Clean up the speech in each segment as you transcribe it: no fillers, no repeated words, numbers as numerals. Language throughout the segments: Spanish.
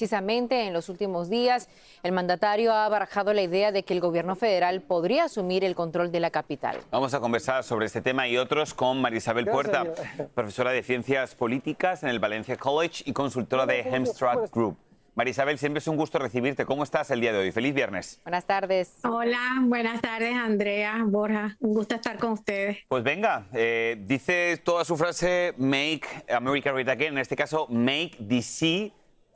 Precisamente en los últimos días, el mandatario ha barajado la idea de que el gobierno federal podría asumir el control de la capital. Vamos a conversar sobre este tema y otros con María Isabel Puerta, profesora de Ciencias Políticas en el Valencia College y consultora de Hemstad Group. María Isabel, siempre es un gusto recibirte. ¿Cómo estás el día de hoy? ¡Feliz viernes! Buenas tardes. Hola, buenas tardes, Andrea, Borja. Un gusto estar con ustedes. Pues venga, dice toda su frase Make America Great Again, en este caso Make DC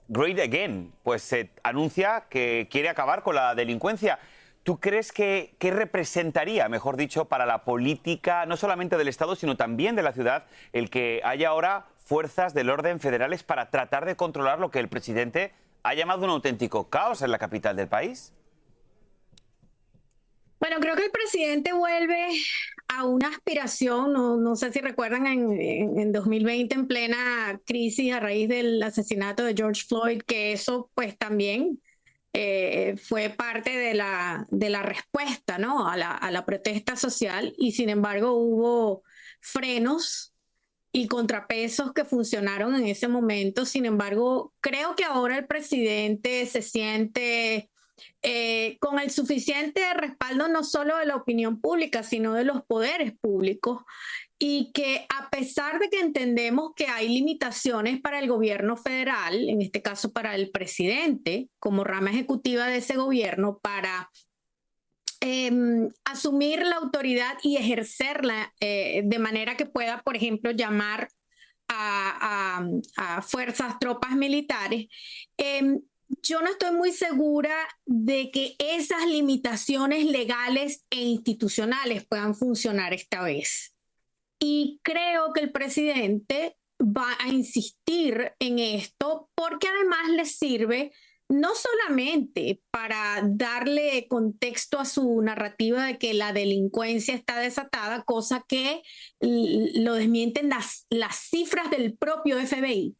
Great Again. Pues se anuncia que quiere acabar con la delincuencia. ¿Tú crees que qué representaría, mejor dicho, para la política, no solamente del Estado, sino también de la ciudad, el que haya ahora fuerzas del orden federales para tratar de controlar lo que el presidente ha llamado un auténtico caos en la capital del país? Bueno, creo que el presidente vuelve a una aspiración, no sé si recuerdan en 2020, en plena crisis a raíz del asesinato de George Floyd, que eso pues también fue parte de la respuesta, ¿no? a la protesta social, y sin embargo hubo frenos y contrapesos que funcionaron en ese momento. Sin embargo, creo que ahora el presidente se siente con el suficiente respaldo no solo de la opinión pública, sino de los poderes públicos, y que a pesar de que entendemos que hay limitaciones para el gobierno federal, en este caso para el presidente, como rama ejecutiva de ese gobierno, para asumir la autoridad y ejercerla de manera que pueda, por ejemplo, llamar a fuerzas, tropas militares, yo no estoy muy segura de que esas limitaciones legales e institucionales puedan funcionar esta vez. Y creo que el presidente va a insistir en esto porque además le sirve no solamente para darle contexto a su narrativa de que la delincuencia está desatada, cosa que lo desmienten las cifras del propio FBI.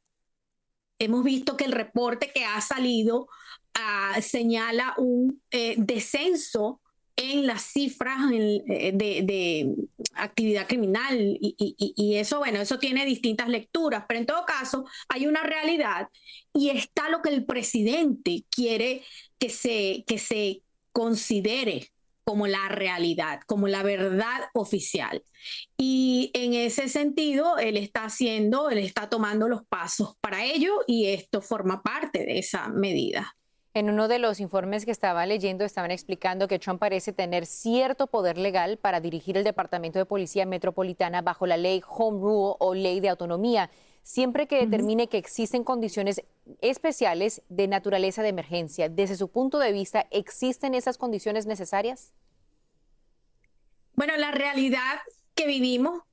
Hemos visto que el reporte que ha salido señala un descenso en las cifras de actividad criminal y eso, bueno, eso tiene distintas lecturas, pero en todo caso hay una realidad y está lo que el presidente quiere que se considere como la realidad, como la verdad oficial. Y en ese sentido, él está tomando los pasos para ello y esto forma parte de esa medida. En uno de los informes que estaba leyendo estaban explicando que Trump parece tener cierto poder legal para dirigir el Departamento de Policía Metropolitana bajo la ley Home Rule o ley de autonomía, siempre que determine que existen condiciones especiales de naturaleza de emergencia. Desde su punto de vista, ¿existen esas condiciones necesarias? Bueno, la realidad que vivimos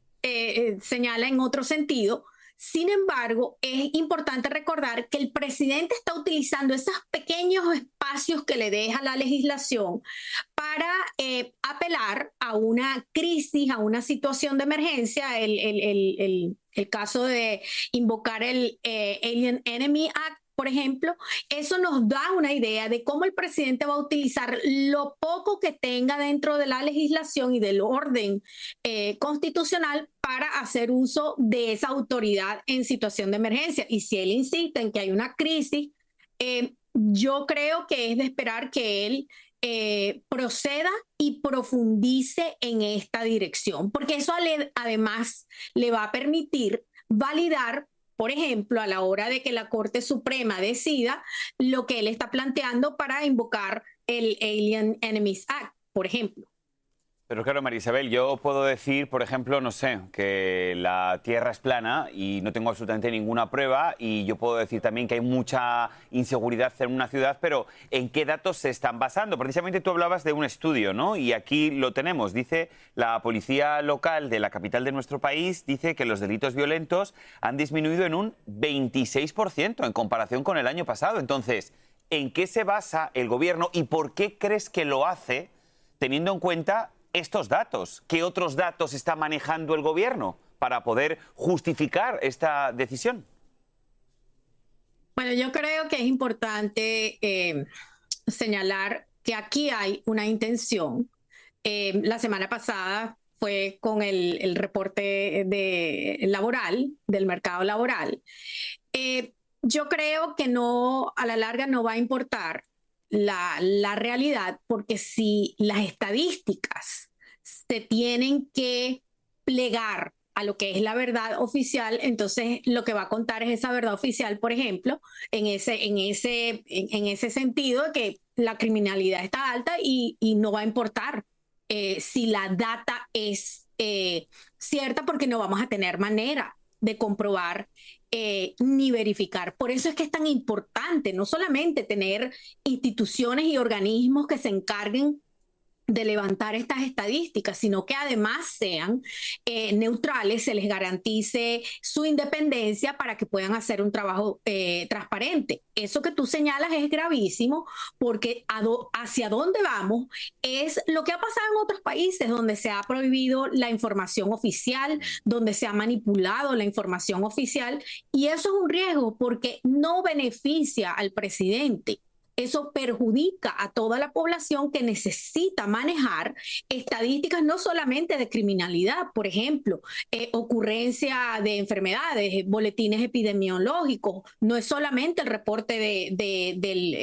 señala en otro sentido. Sin embargo, es importante recordar que el presidente está utilizando esos pequeños espacios que le deja la legislación para apelar a una crisis, a una situación de emergencia. El caso de invocar el Alien Enemy Act, por ejemplo, eso nos da una idea de cómo el presidente va a utilizar lo poco que tenga dentro de la legislación y del orden constitucional para hacer uso de esa autoridad en situación de emergencia. Y si él insiste en que hay una crisis, yo creo que es de esperar que él proceda y profundice en esta dirección, porque eso además le va a permitir validar, por ejemplo, a la hora de que la Corte Suprema decida lo que él está planteando para invocar el Alien Enemies Act, por ejemplo. Pero claro, María Isabel, yo puedo decir, por ejemplo, no sé, que la Tierra es plana y no tengo absolutamente ninguna prueba, y yo puedo decir también que hay mucha inseguridad en una ciudad, pero ¿en qué datos se están basando? Precisamente tú hablabas de un estudio, ¿no? Y aquí lo tenemos. Dice la policía local de la capital de nuestro país, dice que los delitos violentos han disminuido en un 26% en comparación con el año pasado. Entonces, ¿en qué se basa el gobierno y por qué crees que lo hace teniendo en cuenta estos datos? ¿Qué otros datos está manejando el gobierno para poder justificar esta decisión? Bueno, yo creo que es importante señalar que aquí hay una intención. La semana pasada fue con el reporte laboral, del mercado laboral. Yo creo que no, a la larga no va a importar la realidad, porque si las estadísticas se tienen que plegar a lo que es la verdad oficial, entonces lo que va a contar es esa verdad oficial, por ejemplo, en ese sentido de que la criminalidad está alta y no va a importar si la data es cierta, porque no vamos a tener manera de comprobar ni verificar. Por eso es que es tan importante no solamente tener instituciones y organismos que se encarguen de levantar estas estadísticas, sino que además sean neutrales, se les garantice su independencia para que puedan hacer un trabajo transparente. Eso que tú señalas es gravísimo, porque hacia dónde vamos es lo que ha pasado en otros países donde se ha prohibido la información oficial, donde se ha manipulado la información oficial, y eso es un riesgo porque no beneficia al presidente. Eso perjudica a toda la población que necesita manejar estadísticas no solamente de criminalidad, por ejemplo, ocurrencia de enfermedades, boletines epidemiológicos. No es solamente el reporte del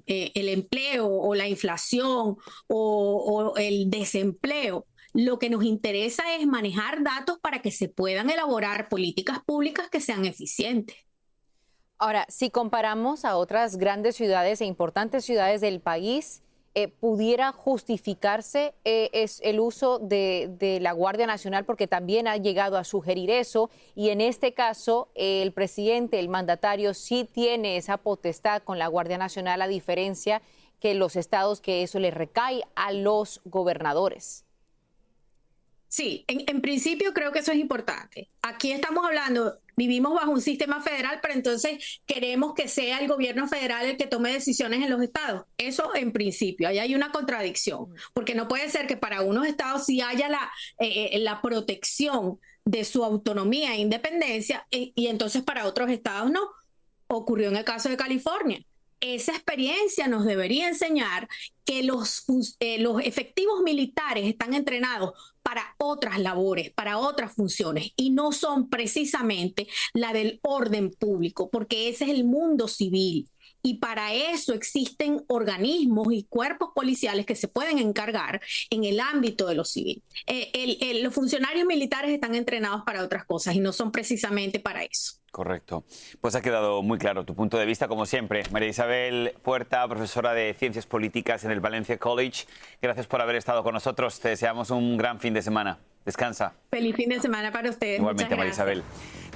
el empleo o la inflación o el desempleo. Lo que nos interesa es manejar datos para que se puedan elaborar políticas públicas que sean eficientes. Ahora, si comparamos a otras grandes ciudades e importantes ciudades del país, ¿pudiera justificarse es el uso de la Guardia Nacional? Porque también ha llegado a sugerir eso, y en este caso el presidente, el mandatario, sí tiene esa potestad con la Guardia Nacional, a diferencia que los estados, que eso le recae a los gobernadores. Sí, en principio creo que eso es importante. Aquí estamos hablando, vivimos bajo un sistema federal, pero entonces queremos que sea el gobierno federal el que tome decisiones en los estados. Eso en principio, ahí hay una contradicción, porque no puede ser que para unos estados sí haya la protección de su autonomía e independencia y entonces para otros estados no. Ocurrió en el caso de California. Esa experiencia nos debería enseñar que los efectivos militares están entrenados para otras labores, para otras funciones, y no son precisamente la del orden público, porque ese es el mundo civil. Y para eso existen organismos y cuerpos policiales que se pueden encargar en el ámbito de lo civil. Los funcionarios militares están entrenados para otras cosas y no son precisamente para eso. Correcto. Pues ha quedado muy claro tu punto de vista, como siempre. María Isabel Puerta, profesora de Ciencias Políticas en el Valencia College. Gracias por haber estado con nosotros. Te deseamos un gran fin de semana. Descansa. Feliz fin de semana para ustedes. Igualmente, Muchas gracias. María Isabel.